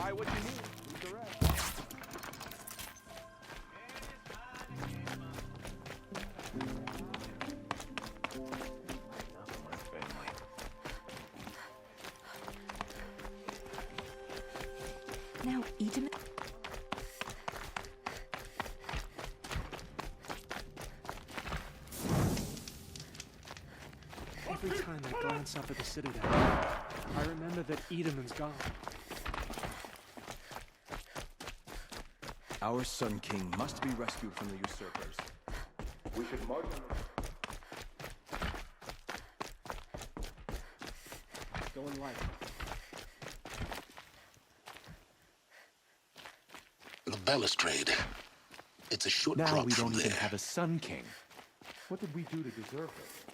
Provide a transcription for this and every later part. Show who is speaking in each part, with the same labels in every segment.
Speaker 1: Buy what you need. Leave the rest. Enough of my family.
Speaker 2: Now, Edom.
Speaker 3: Every time I glance up at the Citadel, I remember that Edamon's gone.
Speaker 4: Our Sun King must be rescued from the usurpers.
Speaker 1: We should march on
Speaker 3: Going light.
Speaker 5: The balustrade. It's a short
Speaker 4: Now
Speaker 5: drop
Speaker 4: we
Speaker 5: from
Speaker 4: don't even
Speaker 5: there.
Speaker 4: have a Sun King.
Speaker 1: What did we do to deserve this?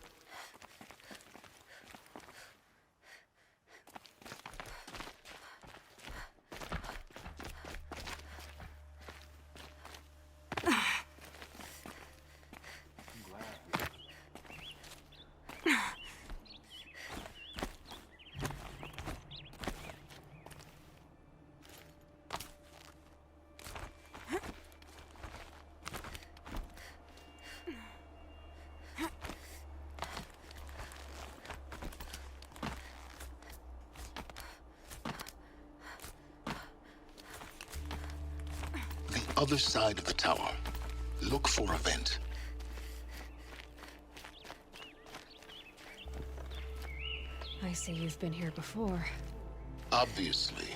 Speaker 5: The other side of the tower. Look for a vent.
Speaker 2: I see you've been here before.
Speaker 5: Obviously.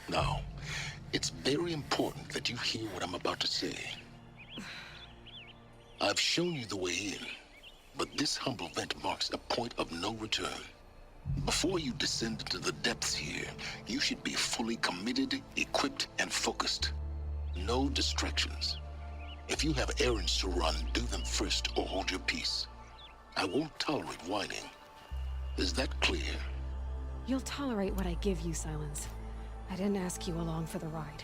Speaker 5: Now, it's very important that you hear what I'm about to say. I've shown you the way in, but this humble vent marks a point of no return. Before you descend into the depths here, you should be fully committed, equipped, and focused. No distractions. If you have errands to run, do them first or hold your peace. I won't tolerate whining. Is that clear?
Speaker 2: You'll tolerate what I give you, Silence. I didn't ask you along for the ride.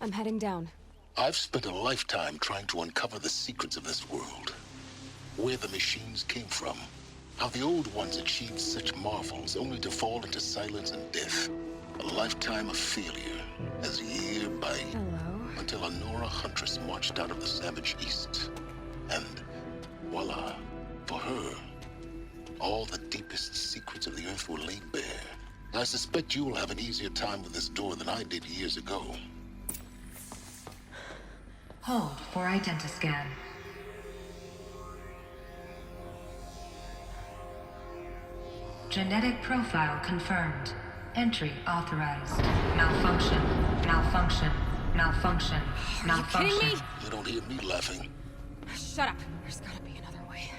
Speaker 2: I'm heading down.
Speaker 5: I've spent a lifetime trying to uncover the secrets of this world. Where the machines came from. How the old ones achieved such marvels only to fall into silence and death. A lifetime of failure, as year by
Speaker 2: Hello.
Speaker 5: until a Nora huntress marched out of the savage east. And voila, for her, all the deepest secrets of the earth were laid bare. I suspect you'll have an easier time with this door than I did years ago.
Speaker 6: Hold for identiscan. Genetic profile confirmed. Entry authorized. Malfunction. Malfunction. Malfunction. Malfunction.
Speaker 2: kidding me?
Speaker 5: You don't hear me laughing.
Speaker 2: Shut up. There's gotta be another way.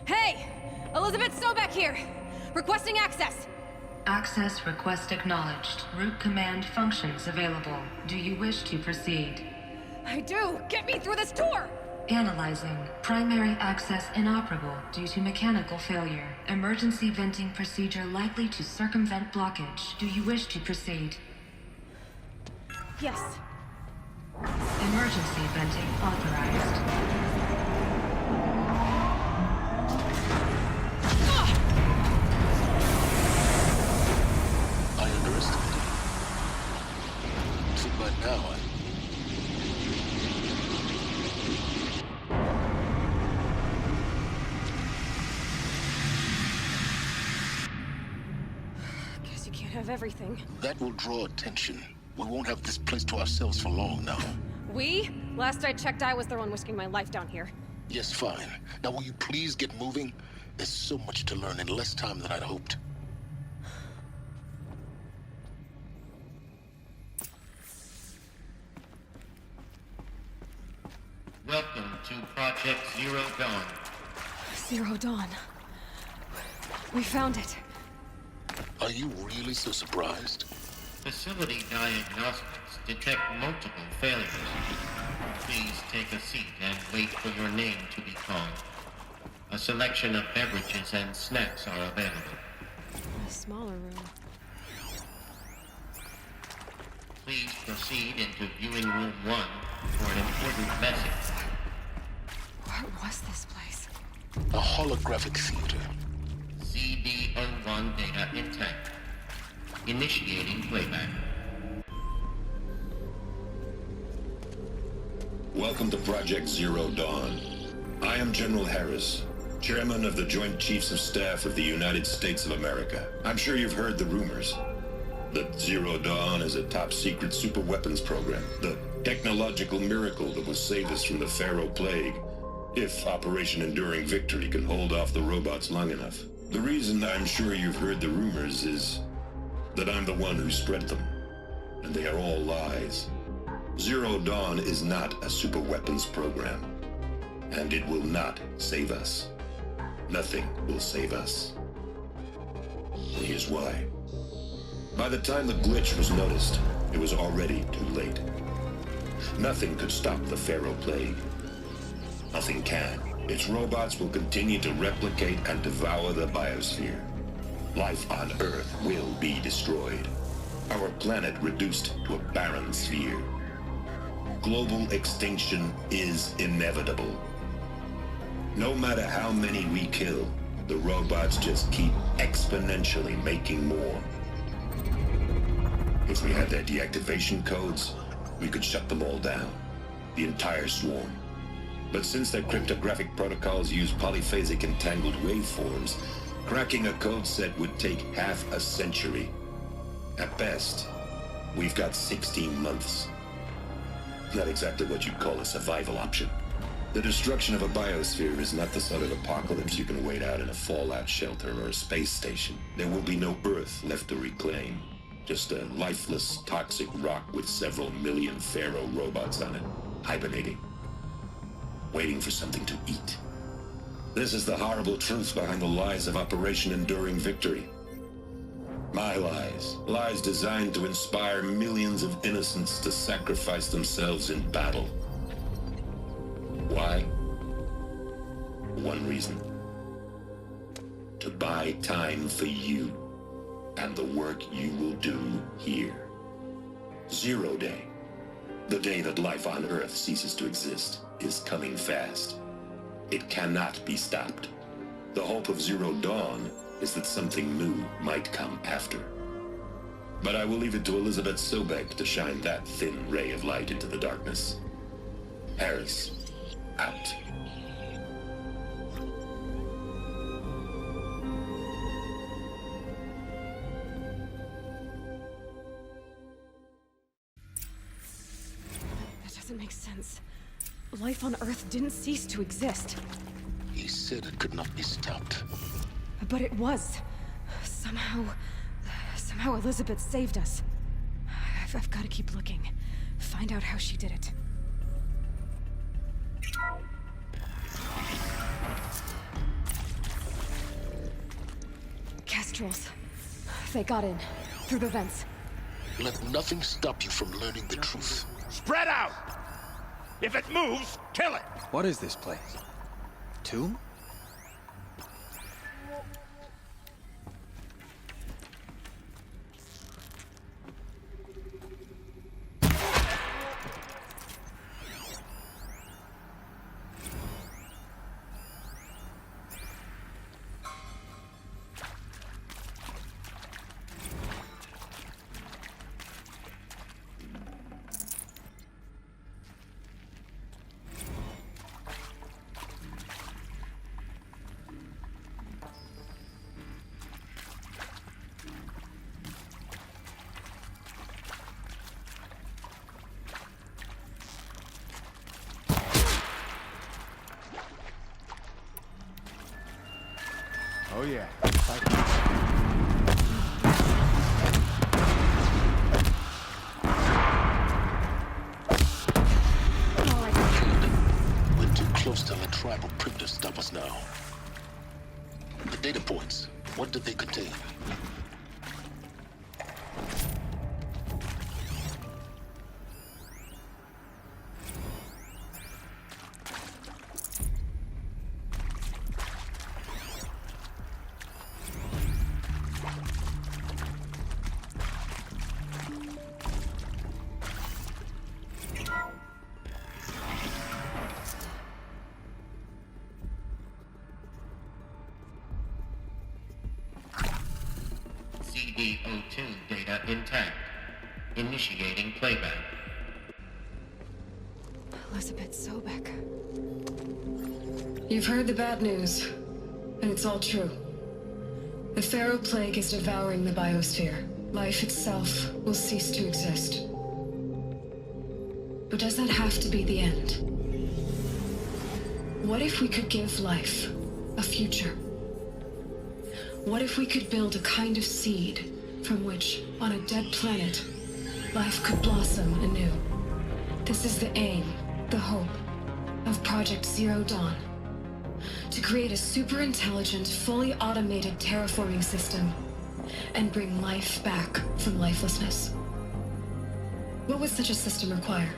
Speaker 2: Hey! Elizabeth Sobeck here! Requesting access!
Speaker 6: Access request acknowledged. Root command functions available. Do you wish to proceed?
Speaker 2: I do! Get me through this door!
Speaker 6: Analyzing. Primary access inoperable due to mechanical failure. Emergency venting procedure likely to circumvent blockage. Do you wish to proceed?
Speaker 2: Yes.
Speaker 6: Emergency venting authorized.
Speaker 5: I underestimated you. So by now,
Speaker 2: Guess you can't have everything.
Speaker 5: that will draw attention. We won't have this place to ourselves for long now.
Speaker 2: We? Last I checked, I was the one risking my life down here.
Speaker 5: Yes, fine. Now will you please get moving? There's so much to learn in less time than I'd hoped.
Speaker 7: Welcome to Project Zero Dawn.
Speaker 2: Zero Dawn. We found it.
Speaker 5: Are you really so surprised?
Speaker 7: Facility diagnostics detect multiple failures. Please take a seat and wait for your name to be called. A selection of beverages and snacks are available.
Speaker 2: A smaller room.
Speaker 7: Please proceed into viewing room 1 for an important message.
Speaker 2: What was this place?
Speaker 5: A holographic theater.
Speaker 7: CD01 data intact. Initiating playback.
Speaker 8: Welcome to Project Zero Dawn. I am General Harris, Chairman of the Joint Chiefs of Staff of the United States of America. I'm sure you've heard the rumors that Zero Dawn is a top-secret super-weapons program, the technological miracle that will save us from the Pharaoh Plague, if Operation Enduring Victory can hold off the robots long enough. The reason I'm sure you've heard the rumors is that I'm the one who spread them, and they are all lies. Zero Dawn is not a super-weapons program, and it will not save us. Nothing will save us. Here's why. By the time the glitch was noticed, it was already too late. Nothing could stop the Pharaoh Plague. Nothing can. Its robots will continue to replicate and devour the biosphere. Life on Earth will be destroyed. Our planet reduced to a barren sphere. Global extinction is inevitable. No matter how many we kill, the robots just keep exponentially making more. If we had their deactivation codes, we could shut them all down, the entire swarm. But since their cryptographic protocols use polyphasic entangled waveforms, cracking a code set would take half a century. At best, we've got 16 months. Not exactly what you'd call a survival option. The destruction of a biosphere is not the sort of apocalypse you can wait out in a fallout shelter or a space station. There will be no Earth left to reclaim. Just a lifeless, toxic rock with several million Pharaoh robots on it, hibernating, waiting for something to eat. This is the horrible truth behind the lies of Operation Enduring Victory. My lies. Lies designed to inspire millions of innocents to sacrifice themselves in battle. Why? One reason. To buy time for you and the work you will do here. Zero Day, the day that life on Earth ceases to exist, is coming fast. It cannot be stopped. The hope of Zero Dawn is that something new might come after. But I will leave it to Elizabeth Sobek to shine that thin ray of light into the darkness. Harris, out.
Speaker 2: That doesn't make sense. Life on Earth didn't cease to exist.
Speaker 5: He said it could not be stopped.
Speaker 2: But it was. Somehow Elizabeth saved us. I've got to keep looking. Find out how she did it. Kestrels. They got in. Through the vents.
Speaker 5: Let nothing stop you from learning the truth.
Speaker 1: Spread out! If it moves, kill it!
Speaker 4: What is this place? Tomb?
Speaker 1: Oh yeah.
Speaker 5: We're too close to the tribal print to stop us now. The data points, what did they contain?
Speaker 7: CD02 data intact. Initiating playback.
Speaker 2: Elizabeth Sobek.
Speaker 9: You've heard the bad news, and it's all true. The Pharaoh Plague is devouring the biosphere. Life itself will cease to exist. But does that have to be the end? What if we could give life a future? What if we could build a kind of seed from which, on a dead planet, life could blossom anew? This is the aim, the hope, of Project Zero Dawn. To create a super-intelligent, fully automated terraforming system and bring life back from lifelessness. What would such a system require?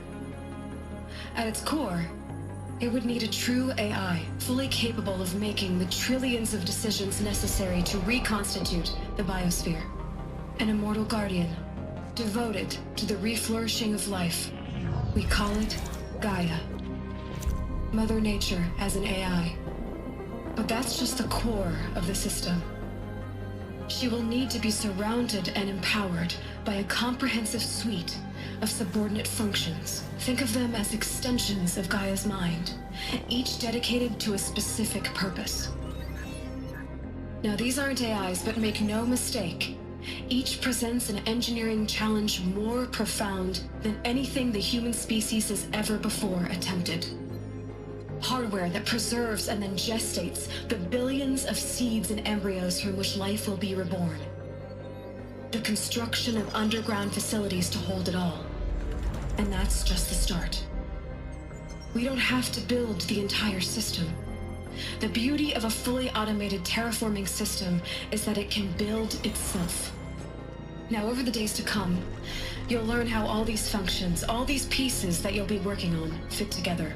Speaker 9: At its core, it would need a true AI, fully capable of making the trillions of decisions necessary to reconstitute the biosphere. An immortal guardian, devoted to the reflourishing of life. We call it Gaia. Mother Nature as an AI. But that's just the core of the system. She will need to be surrounded and empowered by a comprehensive suite of subordinate functions. Think of them as extensions of Gaia's mind, each dedicated to a specific purpose. Now, these aren't AIs, but make no mistake, each presents an engineering challenge more profound than anything the human species has ever before attempted. Hardware that preserves and then gestates the billions of seeds and embryos from which life will be reborn. The construction of underground facilities to hold it all. And that's just the start. We don't have to build the entire system. The beauty of a fully automated terraforming system is that it can build itself. Now, over the days to come, you'll learn how all these functions, all these pieces that you'll be working on, fit together.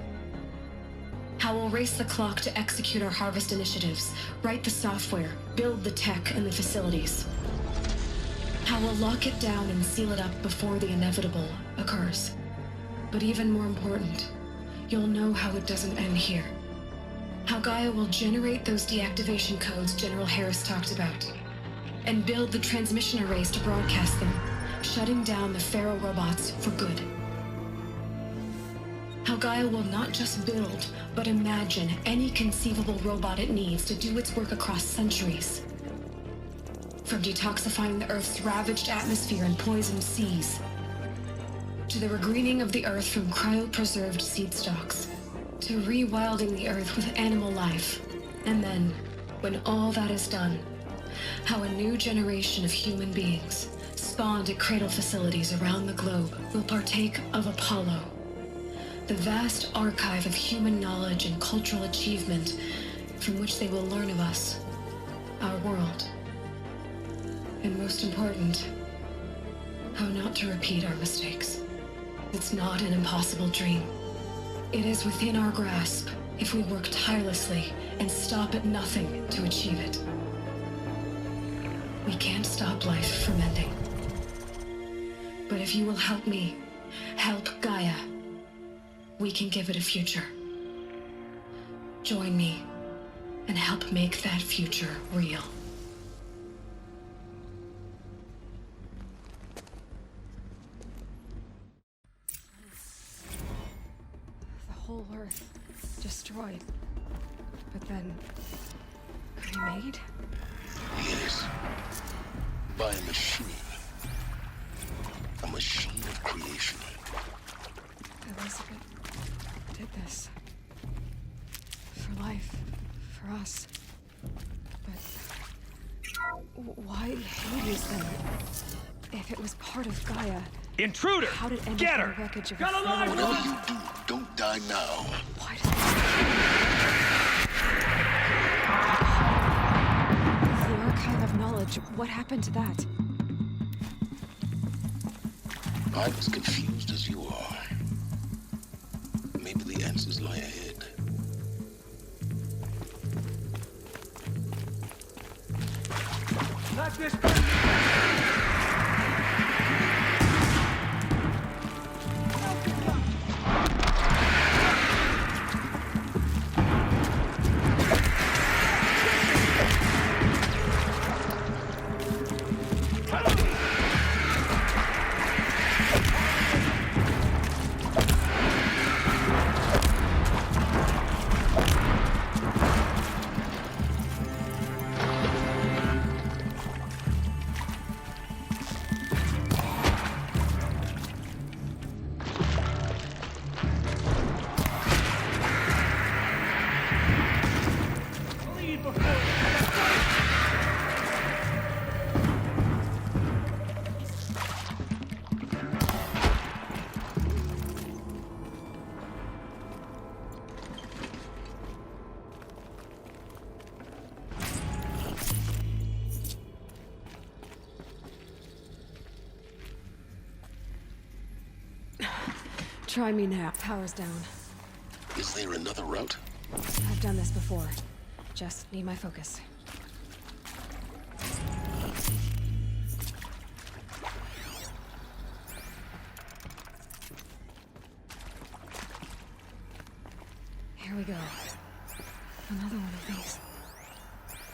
Speaker 9: How we'll race the clock to execute our harvest initiatives, write the software, build the tech and the facilities. How we'll lock it down and seal it up before the inevitable occurs. But even more important, you'll know how it doesn't end here. How Gaia will generate those deactivation codes General Harris talked about, and build the transmission arrays to broadcast them, shutting down the Pharaoh robots for good. How Gaia will not just build, but imagine any conceivable robot it needs to do its work across centuries. From detoxifying the Earth's ravaged atmosphere and poisoned seas, to the regreening of the Earth from cryopreserved seed stalks, to rewilding the Earth with animal life. And then, when all that is done, how a new generation of human beings, spawned at cradle facilities around the globe, will partake of Apollo, the vast archive of human knowledge and cultural achievement from which they will learn of us, our world. And most important, how not to repeat our mistakes. It's not an impossible dream. It is within our grasp if we work tirelessly and stop at nothing to achieve it. We can't stop life from ending. But if you will help me, help Gaia, we can give it a future. Join me and help make that future real.
Speaker 2: The whole Earth destroyed. But then remade?
Speaker 5: Yes. By a machine. A machine of creation.
Speaker 2: Elizabeth did this. For life. For us. But why Hades then? If it was part of Gaia,
Speaker 1: Intruder!
Speaker 2: how did it end
Speaker 1: Get
Speaker 2: up in
Speaker 1: her!
Speaker 2: the wreckage of
Speaker 1: Got a line!
Speaker 5: Whatever you do, don't die now.
Speaker 2: Why does the archive of knowledge? What happened to that?
Speaker 5: I'm as confused as you are. Maybe the answers lie ahead.
Speaker 1: Let this Lead before.
Speaker 2: Try me now. Power's down.
Speaker 5: Is there another route?
Speaker 2: I've done this before. Just need my focus. Here we go. Another one of these.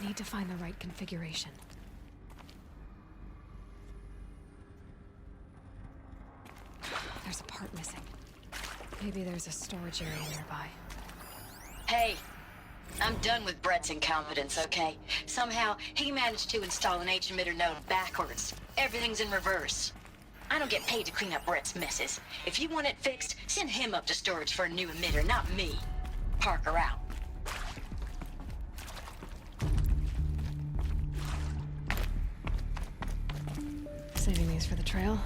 Speaker 2: Need to find the right configuration. There's a part missing. Maybe there's a storage area nearby.
Speaker 10: Hey, I'm done with Brett's incompetence, okay? Somehow, he managed to install an H-emitter node backwards. Everything's in reverse. I don't get paid to clean up Brett's messes. If you want it fixed, send him up to storage for a new emitter, not me. Parker out.
Speaker 2: Saving these for the trail.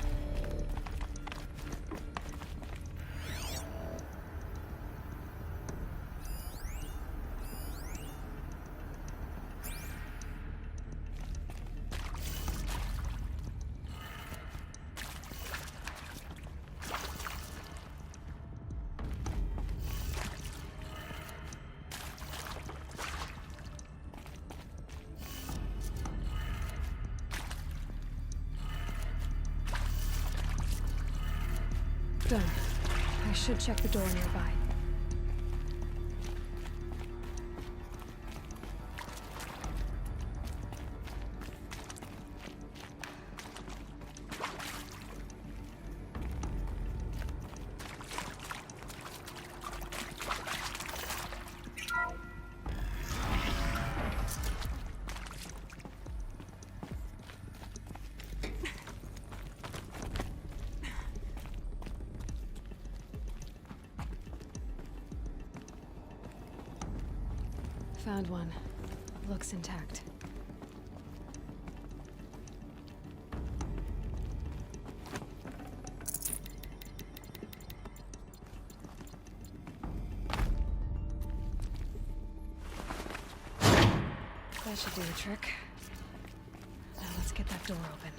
Speaker 2: Done. I should check the door nearby. Found one. Looks intact. That should do the trick. Now let's get that door open.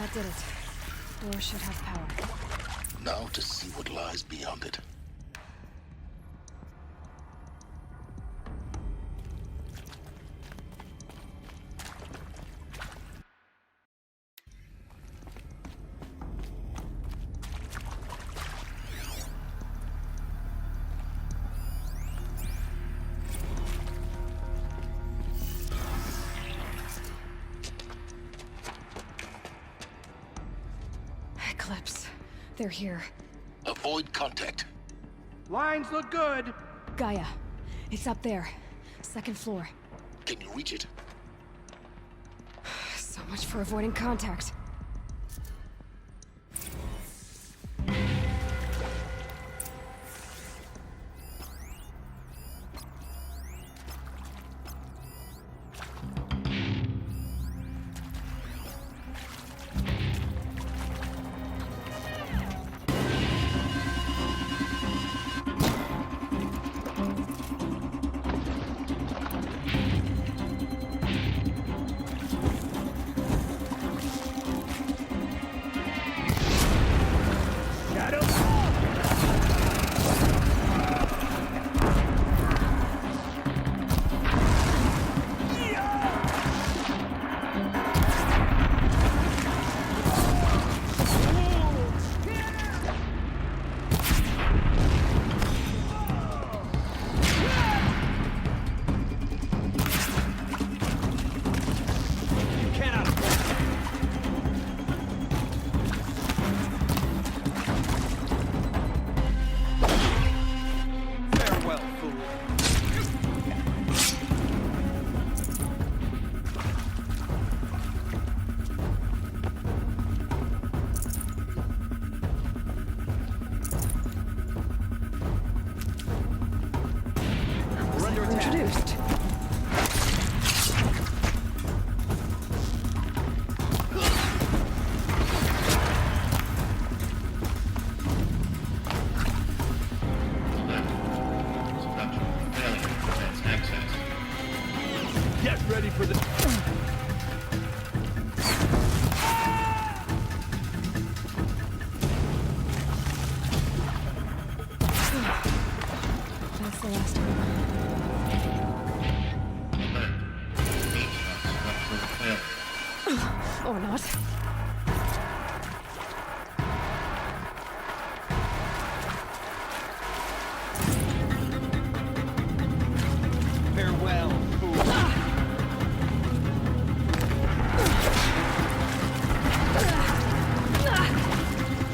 Speaker 2: That did it. Door should have power.
Speaker 5: Now to see what lies beyond it.
Speaker 2: Eclipse. They're here.
Speaker 5: Avoid contact.
Speaker 3: Lines look good.
Speaker 2: Gaia. It's up there. Second floor.
Speaker 5: Can you reach it?
Speaker 2: So much for avoiding contact. Introduced.
Speaker 1: Get ready for the...
Speaker 2: That's the last one. Or not.
Speaker 3: Farewell, fool.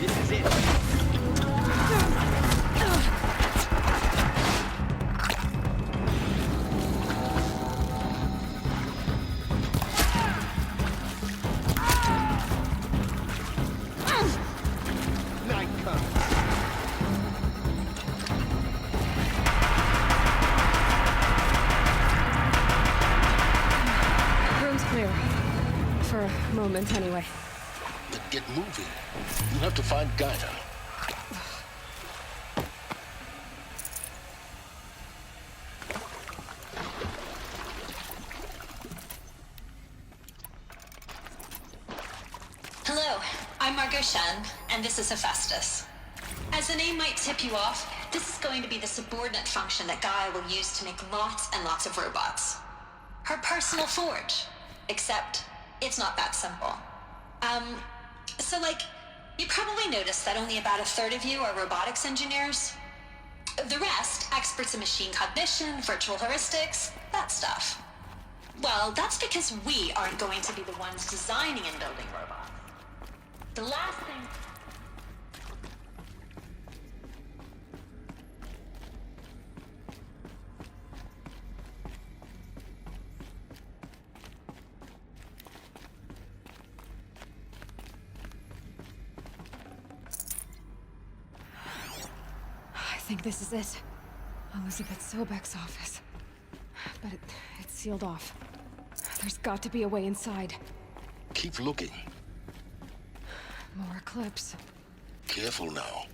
Speaker 3: This is it. Night comes.
Speaker 2: Room's clear. For a moment, anyway.
Speaker 5: Then get moving. You have to find Gaia.
Speaker 10: Hello, I'm Margot Shen, and this is Hephaestus. As the name might tip you off, this is going to be the subordinate function that Gaia will use to make lots and lots of robots. Her personal forge. Except, it's not that simple. So you probably noticed that only about a third of you are robotics engineers. The rest, experts in machine cognition, virtual heuristics, that stuff. Well, that's because we aren't going to be the ones designing and building robots. The last thing...
Speaker 2: I think this is it. Elizabeth Sobek's office. But it's sealed off. There's got to be a way inside.
Speaker 5: Keep looking.
Speaker 2: More Eclipse.
Speaker 5: Careful now.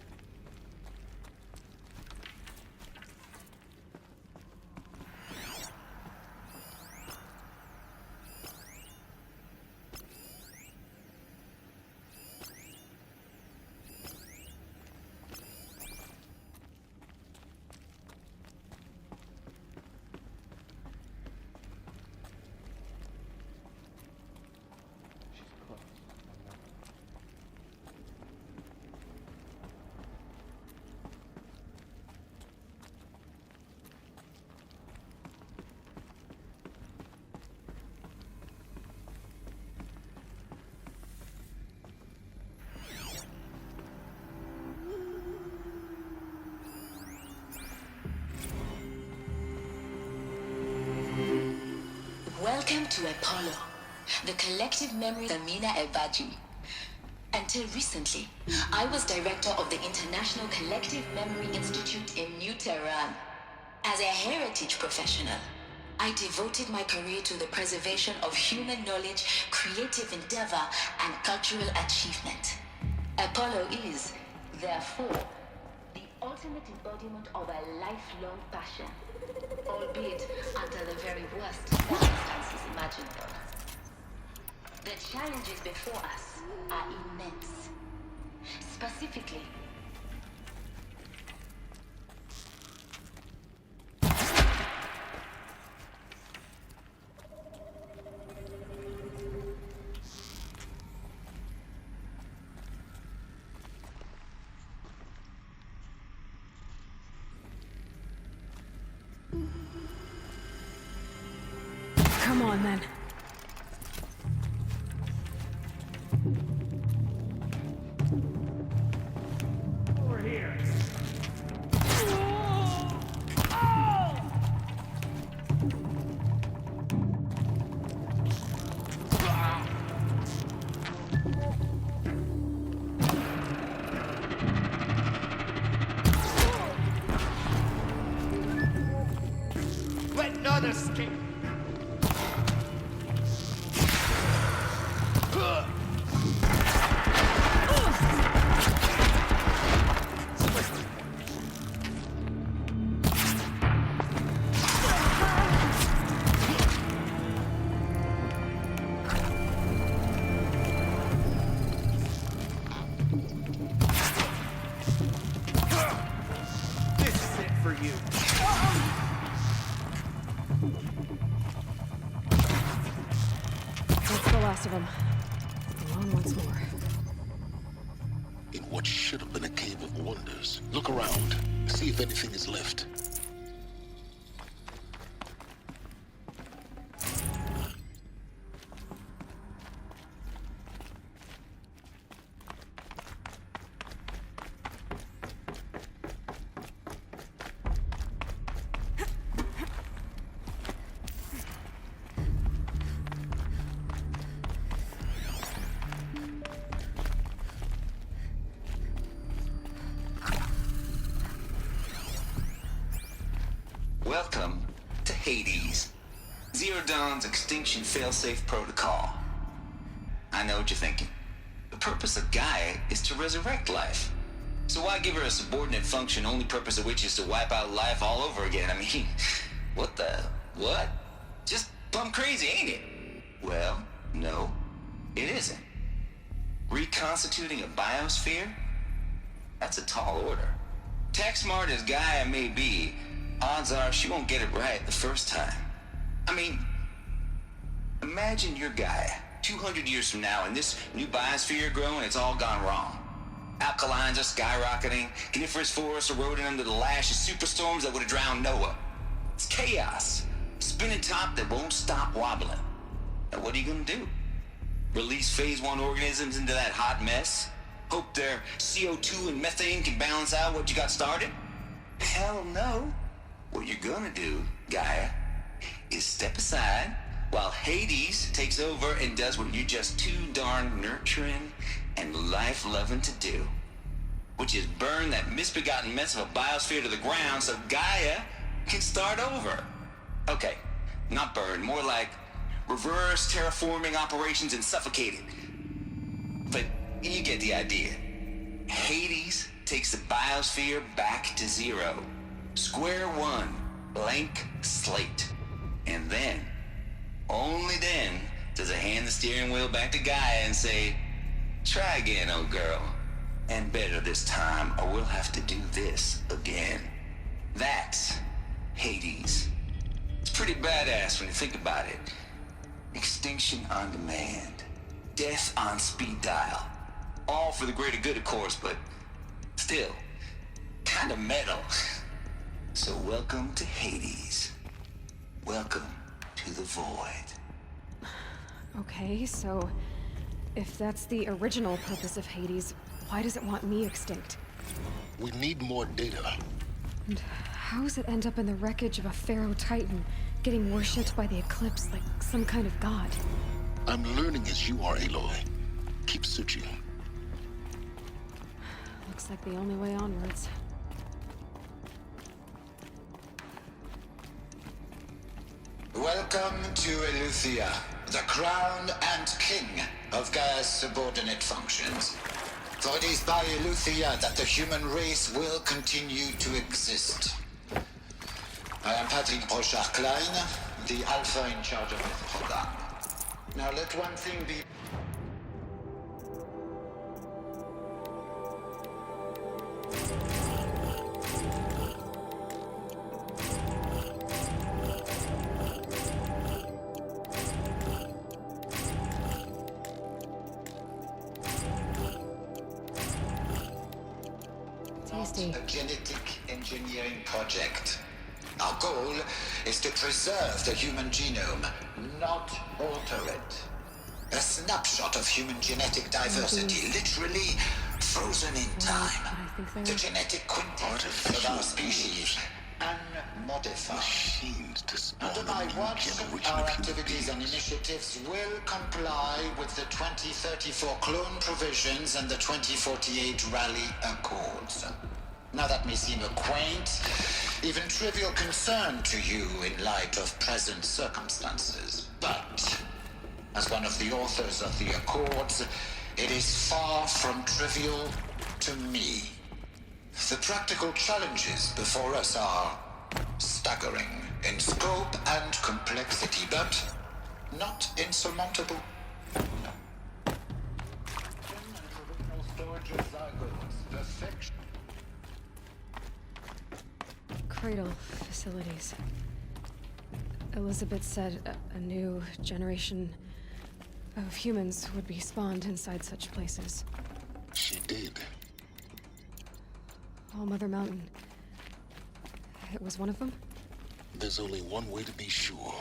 Speaker 10: According to Apollo, the collective memory of Amina Ebaji. Until recently, I was director of the International Collective Memory Institute in New Tehran. As a heritage professional, I devoted my career to the preservation of human knowledge, creative endeavor, and cultural achievement. Apollo is, therefore, the ultimate embodiment of a lifelong passion, albeit under the very worst circumstances imaginable. The challenges before us are immense. Specifically,
Speaker 2: Come on, then.
Speaker 1: Over here. Let none escape. This is it for you.
Speaker 2: That's the last of them. Alone once more.
Speaker 5: In what should have been a cave of wonders, look around. See if anything is left.
Speaker 11: Welcome to Hades, Zero Dawn's extinction failsafe protocol. I know what you're thinking. The purpose of Gaia is to resurrect life. So why give her a subordinate function, only purpose of which is to wipe out life all over again? I mean, what? Just plumb crazy, ain't it? Well, no, it isn't. Reconstituting a biosphere? That's a tall order. Tech smart as Gaia may be, odds are she won't get it right the first time. I mean, imagine your Gaia 200 years from now and this new biosphere growing, it's all gone wrong. Alkalines are skyrocketing, coniferous forests eroding under the lash of superstorms that would have drowned Noah. It's chaos. Spinning top that won't stop wobbling. Now what are you gonna do? Release phase 1 organisms into that hot mess? Hope their CO2 and methane can balance out what you got started? Hell no. What you're gonna do, Gaia, is step aside while Hades takes over and does what you're just too darn nurturing and life-loving to do, which is burn that misbegotten mess of a biosphere to the ground so Gaia can start over. Okay, not burn, more like reverse terraforming operations and suffocate it. But you get the idea. Hades takes the biosphere back to zero. Square one, blank slate. And then, only then, does it hand the steering wheel back to Gaia and say, try again, old girl. And better this time, or we'll have to do this again. That's Hades. It's pretty badass when you think about it. Extinction on demand. Death on speed dial. All for the greater good, of course, but still, kind of metal. So welcome to Hades. Welcome to the void.
Speaker 2: Okay, so if that's the original purpose of Hades, why does it want me extinct?
Speaker 5: We need more data.
Speaker 2: And how does it end up in the wreckage of a Pharaoh Titan getting worshipped by the Eclipse like some kind of god.
Speaker 5: I'm learning as you are, Aloy. Keep searching.
Speaker 2: Looks like the only way onwards.
Speaker 11: Welcome to Eleuthia, the crown and king of Gaia's subordinate functions. For it is by Eleuthia that the human race will continue to exist. I am Patrick Brochard-Klein, the Alpha in charge of this program. Now let one thing be...
Speaker 2: Tasty.
Speaker 11: A genetic engineering project. Our goal is to preserve the human genome, not alter it. A snapshot of human genetic diversity, literally frozen in time. The genetic quintet of our species, unmodified.
Speaker 5: Machines to spawn
Speaker 11: Under
Speaker 5: a
Speaker 11: my
Speaker 5: new
Speaker 11: watch,
Speaker 5: generation
Speaker 11: our
Speaker 5: of human
Speaker 11: activities and
Speaker 5: beings.
Speaker 11: initiatives will comply with the 2034 clone provisions and the 2048 Rally Accords. Now that may seem a quaint, even trivial concern to you in light of present circumstances, but as one of the authors of the Accords, it is far from trivial to me. The practical challenges before us are staggering in scope and complexity, but not insurmountable. No. Storage of zygotes, perfection.
Speaker 2: Cradle facilities. Elizabeth said a new generation of humans would be spawned inside such places.
Speaker 5: She did.
Speaker 2: All Mother Mountain. It was one of them?
Speaker 5: There's only one way to be sure.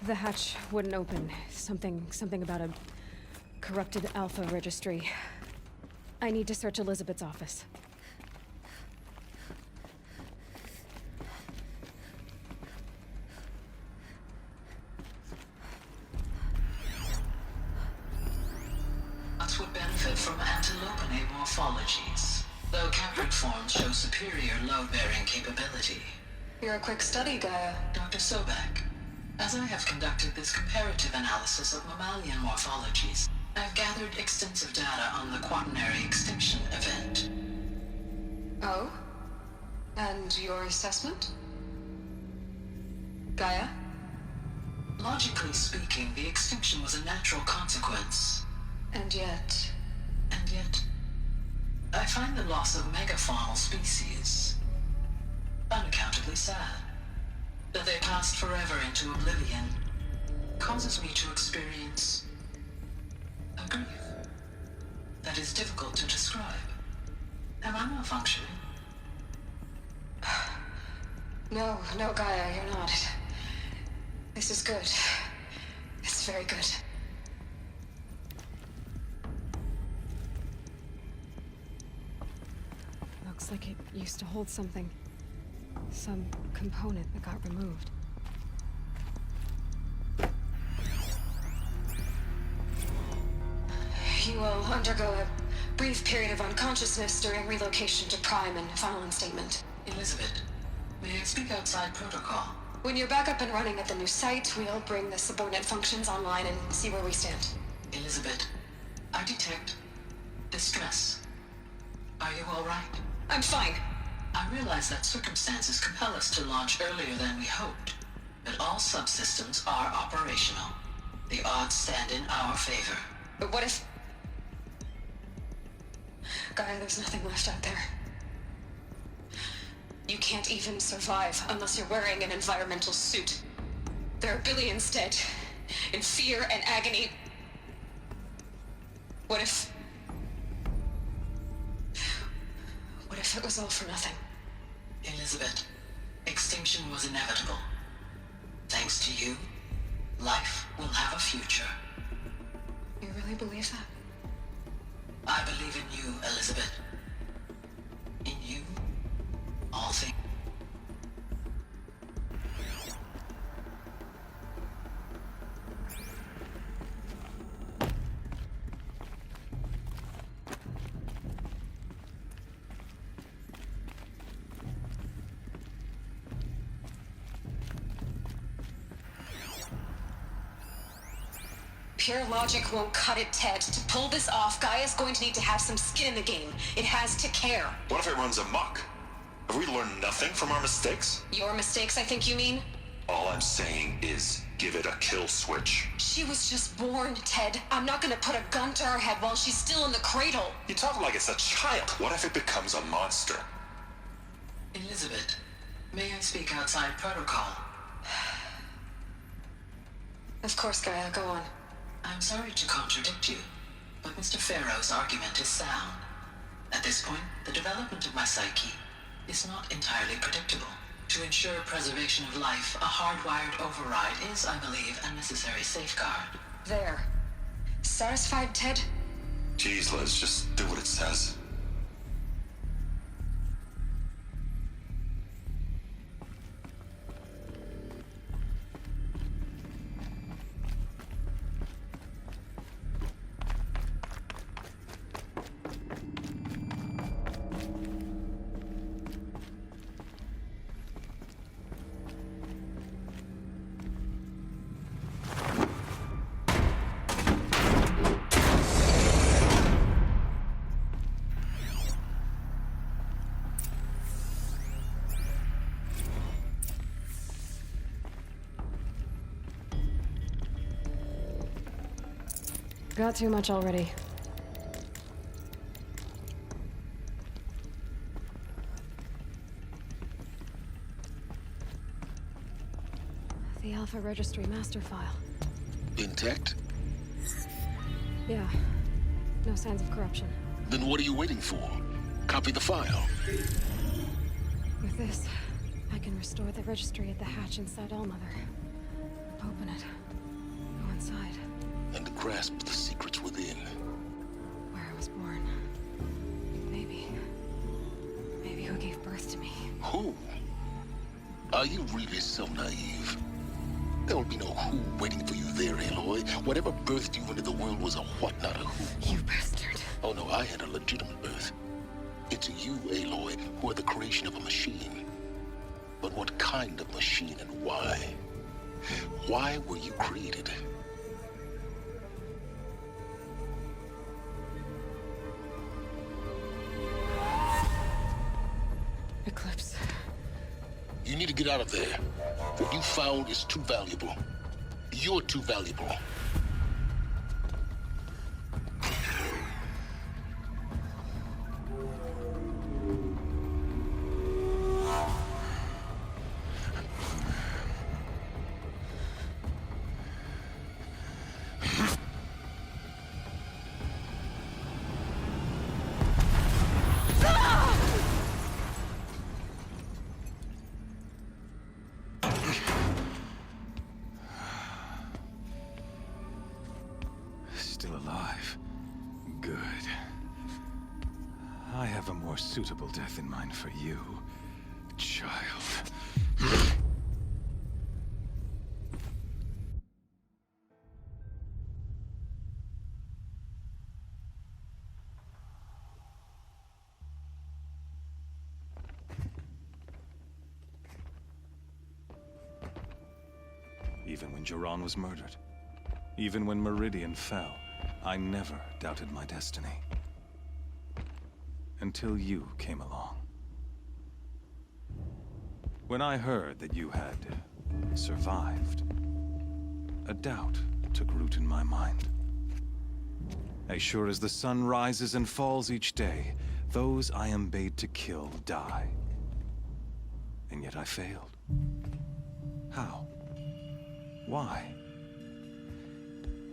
Speaker 2: The hatch wouldn't open. Something about a corrupted Alpha registry. I need to search Elizabeth's office.
Speaker 12: Nuts would benefit from antilopinae morphologies, though caprid forms show superior load-bearing capability.
Speaker 9: You're a quick study, Gaia.
Speaker 12: Dr. Sobek, as I have conducted this comparative analysis of mammalian morphologies, I've gathered extensive data on the quaternary extinction event.
Speaker 9: Oh? And your assessment? Gaia?
Speaker 12: Logically speaking, the extinction was a natural consequence.
Speaker 9: And yet,
Speaker 12: I find the loss of megafaunal species unaccountably sad. That they passed forever into oblivion causes me to experience a grief that is difficult to describe. Am I malfunctioning?
Speaker 9: no, Gaia, you're not. This is good. It's very good.
Speaker 2: Looks like it used to hold something. Some component that got removed.
Speaker 9: You will undergo a brief period of unconsciousness during relocation to Prime and final instatement.
Speaker 12: Elizabeth, may I speak outside protocol?
Speaker 9: When you're back up and running at the new site, we'll bring the subordinate functions online and see where we stand.
Speaker 12: Elizabeth, I detect distress. Are you all right?
Speaker 9: I'm fine.
Speaker 12: I realize that circumstances compel us to launch earlier than we hoped, but all subsystems are operational. The odds stand in our favor.
Speaker 9: But what if... Gaia, there's nothing left out there. You can't even survive unless you're wearing an environmental suit. There are billions dead, in fear and agony. What if it was all for nothing?
Speaker 12: Elizabeth, extinction was inevitable. Thanks to you, life will have a future.
Speaker 9: You really believe that?
Speaker 12: I believe in you, Elizabeth. In you, all things.
Speaker 9: Pure logic won't cut it, Ted. To pull this off, Gaia's going to need to have some skin in the game. It has to care.
Speaker 8: What if it runs amok? Have we learned nothing from our mistakes?
Speaker 9: Your mistakes, I think you mean?
Speaker 8: All I'm saying is, give it a kill switch.
Speaker 9: She was just born, Ted. I'm not gonna put a gun to her head while she's still in the cradle.
Speaker 8: You talk like it's a child. What if it becomes a monster?
Speaker 12: Elizabeth, may I speak outside protocol?
Speaker 9: Of course, Gaia, go on.
Speaker 12: I'm sorry to contradict you, but Mr. Farrow's argument is sound. At this point, the development of my psyche is not entirely predictable. To ensure preservation of life, a hardwired override is, I believe, a necessary safeguard.
Speaker 9: There. Satisfied, Ted?
Speaker 8: Jeez, Liz, just do what it says.
Speaker 2: Got too much already. The Alpha Registry master file.
Speaker 5: Intact?
Speaker 2: Yeah. No signs of corruption.
Speaker 5: Then what are you waiting for? Copy the file.
Speaker 2: With this, I can restore the registry at the hatch inside Allmother. Open it. Go inside.
Speaker 5: And grasp the secrets within.
Speaker 2: Where I was born. Maybe who gave birth to me.
Speaker 5: Who? Are you really so naive? There will be no who waiting for you there, Aloy. Whatever birthed you into the world was a what, not a who.
Speaker 2: You bastard.
Speaker 5: Oh no, I had a legitimate birth. It's you, Aloy, who are the creation of a machine. But what kind of machine and why? Why were you created?
Speaker 2: Eclipse.
Speaker 5: You need to get out of there. What you found is too valuable. You're too valuable.
Speaker 4: Still alive. Good. I have a more suitable death in mind for you, child. Even when Jiran was murdered, even when Meridian fell, I never doubted my destiny. Until you came along. When I heard that you had survived, a doubt took root in my mind. As sure as the sun rises and falls each day, those I am bade to kill die. And yet I failed. How? Why?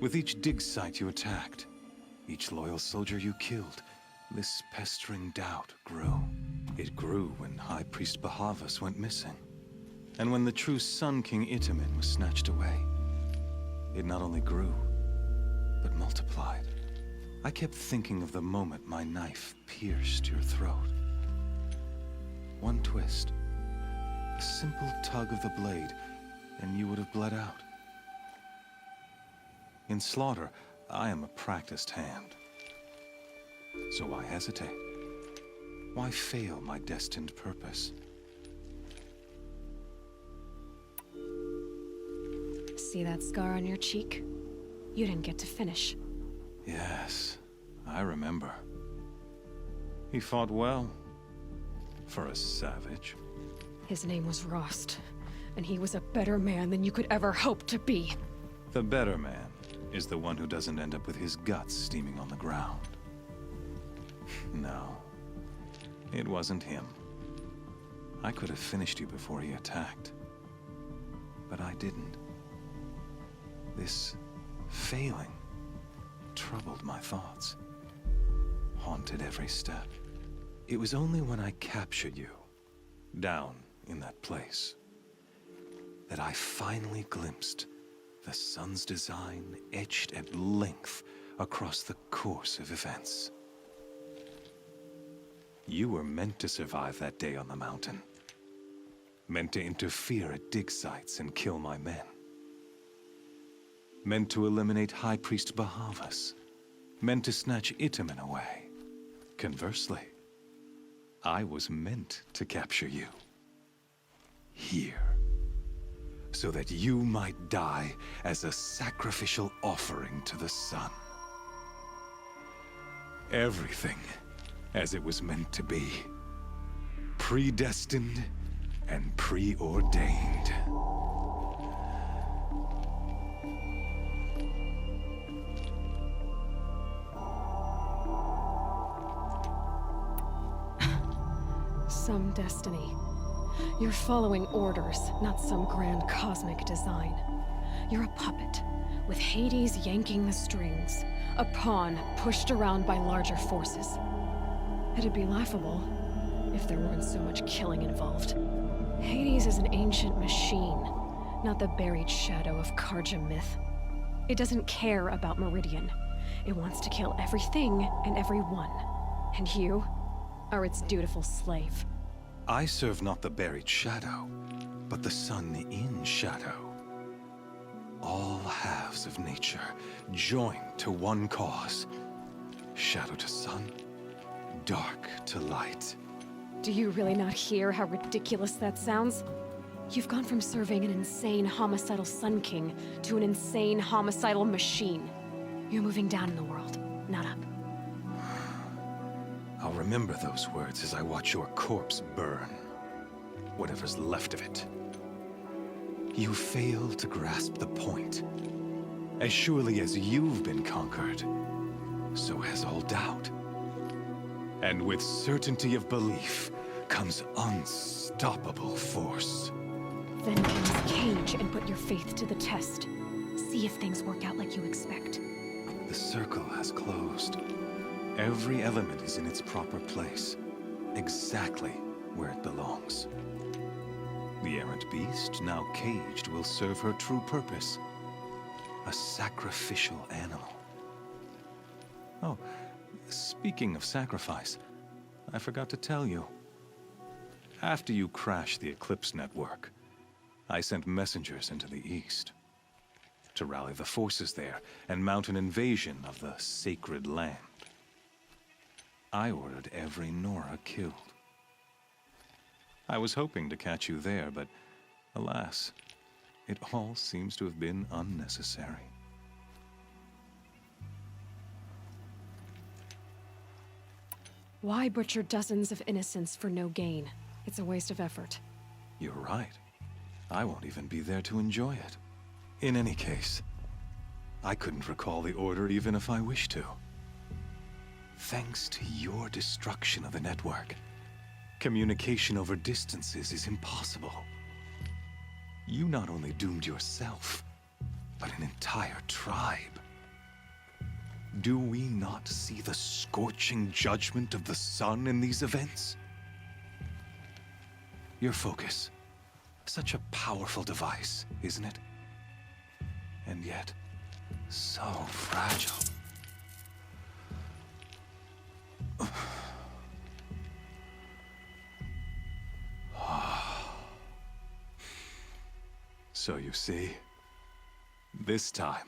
Speaker 4: With each dig site you attacked, each loyal soldier you killed, this pestering doubt grew. It grew when High Priest Bahavas went missing, and when the true Sun King Itamen was snatched away. It not only grew, but multiplied. I kept thinking of the moment my knife pierced your throat. One twist, a simple tug of the blade, and you would have bled out. In slaughter, I am a practiced hand. So why hesitate? Why fail my destined purpose?
Speaker 2: See that scar on your cheek? You didn't get to finish.
Speaker 4: Yes, I remember. He fought well. For a savage.
Speaker 2: His name was Rost, and he was a better man than you could ever hope to be.
Speaker 4: The better man is the one who doesn't end up with his guts steaming on the ground. No, it wasn't him. I could have finished you before he attacked. But I didn't. This failing troubled my thoughts, haunted every step. It was only when I captured you, down in that place, that I finally glimpsed the sun's design etched at length across the course of events. You were meant to survive that day on the mountain. Meant to interfere at dig sites and kill my men. Meant to eliminate High Priest Bahavas. Meant to snatch Itamen away. Conversely, I was meant to capture you. Here. So that you might die as a sacrificial offering to the sun. Everything as it was meant to be. Predestined and preordained.
Speaker 2: Some destiny. You're following orders, not some grand cosmic design. You're a puppet, with Hades yanking the strings. A pawn pushed around by larger forces. It'd be laughable if there weren't so much killing involved. Hades is an ancient machine, not the buried shadow of Karja myth. It doesn't care about Meridian. It wants to kill everything and everyone. And you are its dutiful slave.
Speaker 4: I serve not the buried shadow, but the sun in shadow. All halves of nature joined to one cause. Shadow to sun, dark to light.
Speaker 2: Do you really not hear how ridiculous that sounds? You've gone from serving an insane homicidal Sun King to an insane homicidal machine. You're moving down in the world, not up.
Speaker 4: I'll remember those words as I watch your corpse burn. Whatever's left of it. You fail to grasp the point. As surely as you've been conquered, so has all doubt. And with certainty of belief comes unstoppable force.
Speaker 2: Then cleanse Cage and put your faith to the test. See if things work out like you expect.
Speaker 4: The circle has closed. Every element is in its proper place, exactly where it belongs. The errant beast, now caged, will serve her true purpose. A sacrificial animal. Oh, speaking of sacrifice, I forgot to tell you. After you crashed the Eclipse network, I sent messengers into the east to rally the forces there and mount an invasion of the sacred land. I ordered every Nora killed. I was hoping to catch you there, but alas, it all seems to have been unnecessary.
Speaker 2: Why butcher dozens of innocents for no gain? It's a waste of effort.
Speaker 4: You're right. I won't even be there to enjoy it. In any case, I couldn't recall the order even if I wished to. Thanks to your destruction of the network, communication over distances is impossible. You not only doomed yourself, but an entire tribe. Do we not see the scorching judgment of the sun in these events? Your focus, such a powerful device, isn't it? And yet, so fragile. So you see, this time,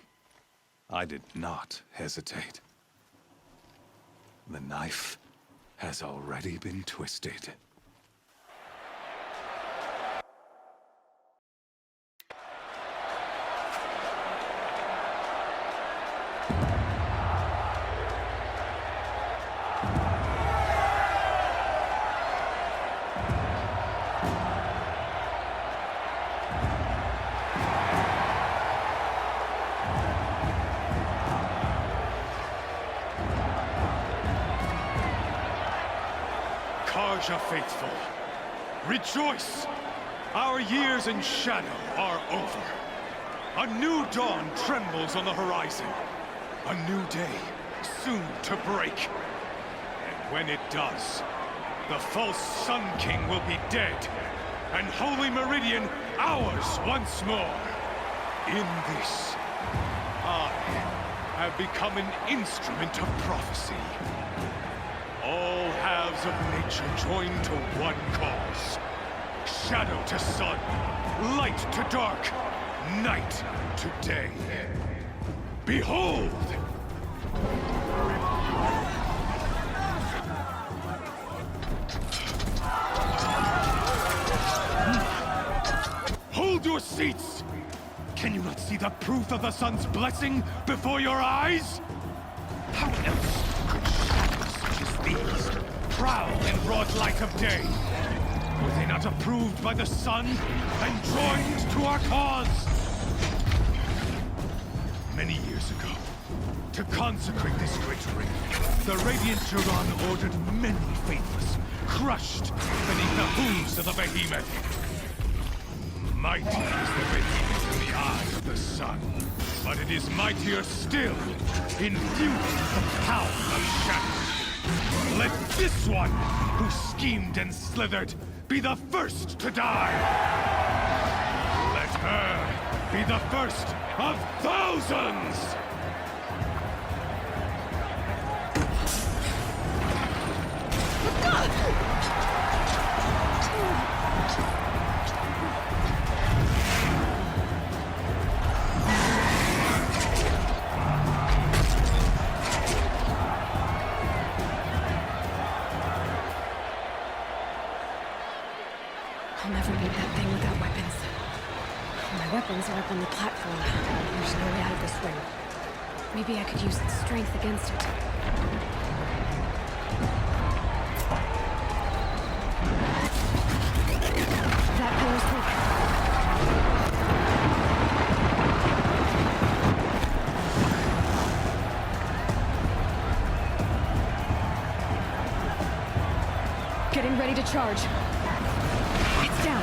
Speaker 4: I did not hesitate. The knife has already been twisted.
Speaker 1: Karja faithful, rejoice! Our years in shadow are over. A new dawn trembles on the horizon. A new day, soon to break. And when it does, the false Sun King will be dead, and Holy Meridian ours once more. In this, I have become an instrument of prophecy. All halves of nature join to one cause. Shadow to sun, light to dark, night to day. Behold! Hold your seats! Can you not see the proof of the sun's blessing before your eyes? How else could shadows such as these prowl in broad light of day? Were they not approved by the sun and joined to our cause? Many years ago, to consecrate this great ring, the Radiant Turan ordered many faithless, crushed beneath the hooves of the behemoth. Mighty is the behemoth in the eye of the sun, but it is mightier still in viewing the power of shadow. Let this one, who schemed and slithered, be the first to die! Let her be the first of thousands!
Speaker 2: I'll never beat that thing without weapons. My weapons are up on the platform. There's no way out of this ring. Maybe I could use its strength against it. That pillar's weak. Getting ready to charge. It's down.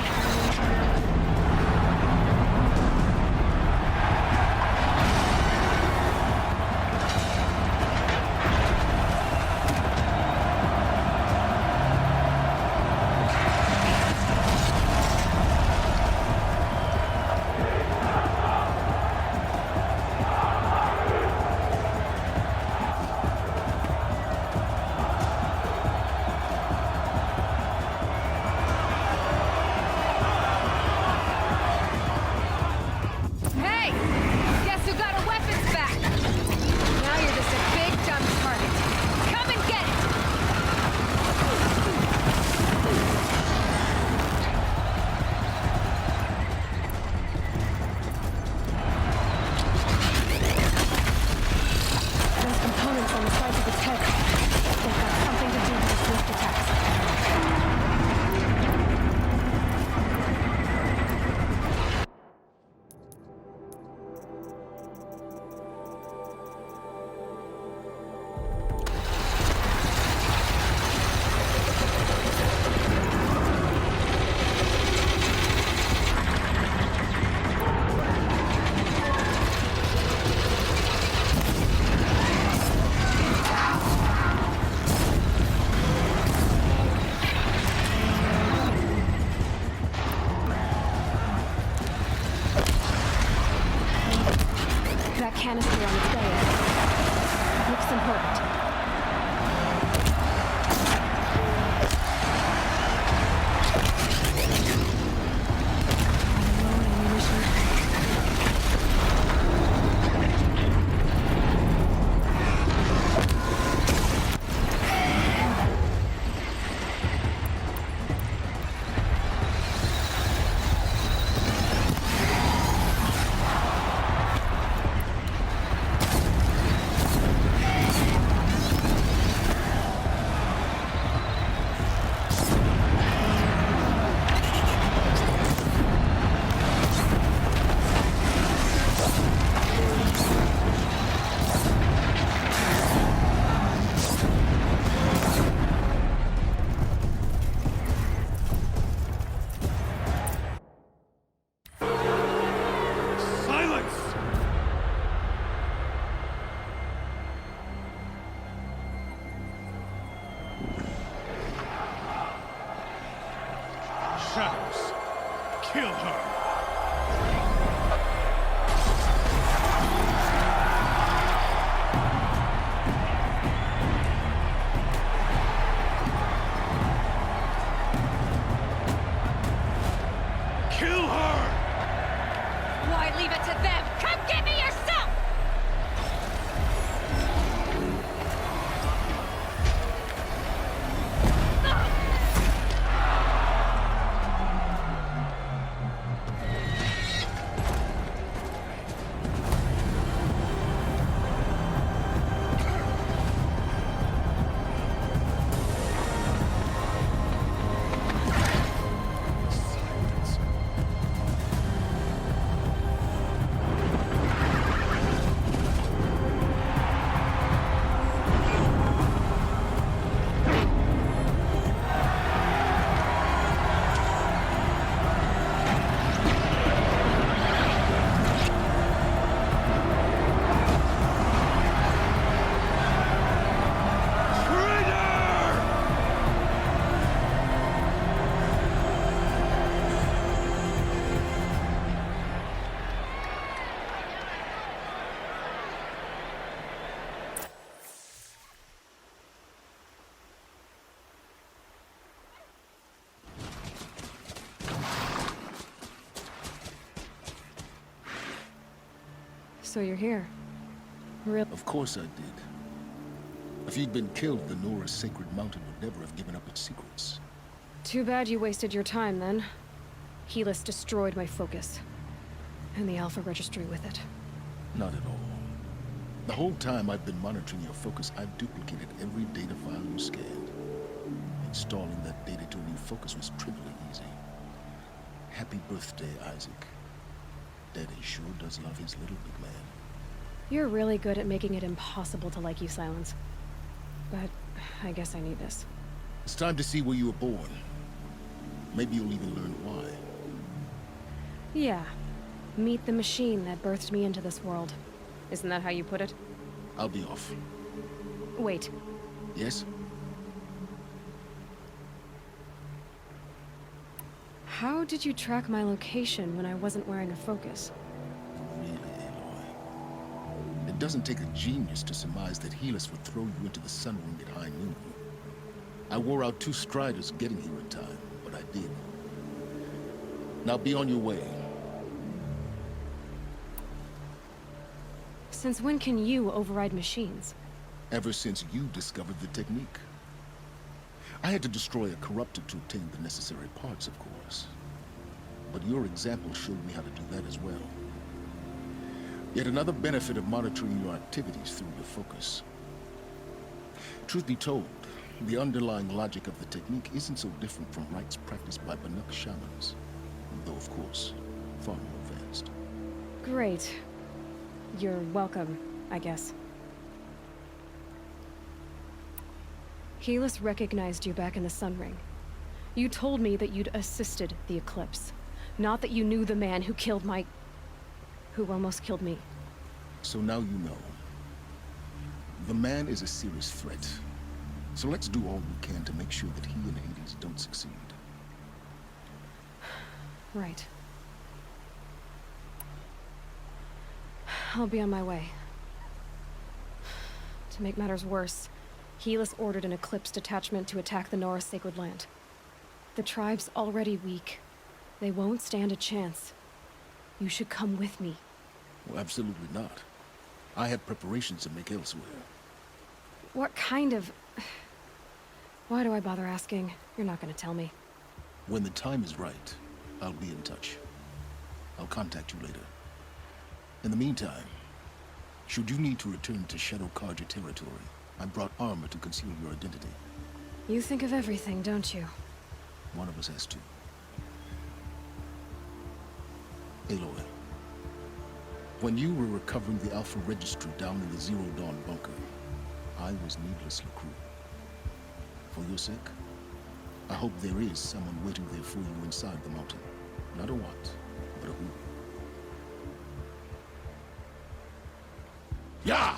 Speaker 1: shadows. Kill her. Kill her!
Speaker 2: Why leave it to them? Come get me yourself! So you're here. Real.
Speaker 13: Of course I did. If you'd been killed, the Nora's Sacred Mountain would never have given up its secrets.
Speaker 2: Too bad you wasted your time, then. Helis destroyed my focus. And the Alpha Registry with it.
Speaker 13: Not at all. The whole time I've been monitoring your focus, I've duplicated every data file you scanned. Installing that data to a new focus was trivially easy. Happy birthday, Isaac. Daddy sure does love his little big man.
Speaker 2: You're really good at making it impossible to like you, Silence. But I guess I need this.
Speaker 13: It's time to see where you were born. Maybe you'll even learn why.
Speaker 2: Yeah. Meet the machine that birthed me into this world. Isn't that how you put it?
Speaker 13: I'll be off.
Speaker 2: Wait.
Speaker 13: Yes?
Speaker 2: How did you track my location when I wasn't wearing a focus?
Speaker 13: Really, Aloy? It doesn't take a genius to surmise that Helis would throw you into the Sun Ring at high noon. I wore out 2 Striders getting here in time, but I did. Now be on your way.
Speaker 2: Since when can you override machines?
Speaker 13: Ever since you discovered the technique. I had to destroy a corruptor to obtain the necessary parts, of course. But your example showed me how to do that as well. Yet another benefit of monitoring your activities through your focus. Truth be told, the underlying logic of the technique isn't so different from rites practiced by Banuk shamans. Though, of course, far more advanced.
Speaker 2: Great. You're welcome, I guess. Helis recognized you back in the Sun Ring. You told me that you'd assisted the Eclipse. Not that you knew the man who killed my... who almost killed me.
Speaker 13: So now you know. The man is a serious threat. So let's do all we can to make sure that he and Hades don't succeed.
Speaker 2: Right. I'll be on my way. To make matters worse, Helis ordered an Eclipse detachment to attack the Nora Sacred Land. The tribe's already weak. They won't stand a chance. You should come with me.
Speaker 13: Well, absolutely not. I have preparations to make elsewhere.
Speaker 2: What kind of... Why do I bother asking? You're not gonna tell me.
Speaker 13: When the time is right, I'll be in touch. I'll contact you later. In the meantime, should you need to return to Shadow Carja territory, I brought armor to conceal your identity.
Speaker 2: You think of everything, don't you?
Speaker 13: One of us has to. Aloy, when you were recovering the Alpha Registry down in the Zero Dawn bunker, I was needlessly cruel. For your sake, I hope there is someone waiting there for you inside the mountain. Not a what, but a who. Yeah!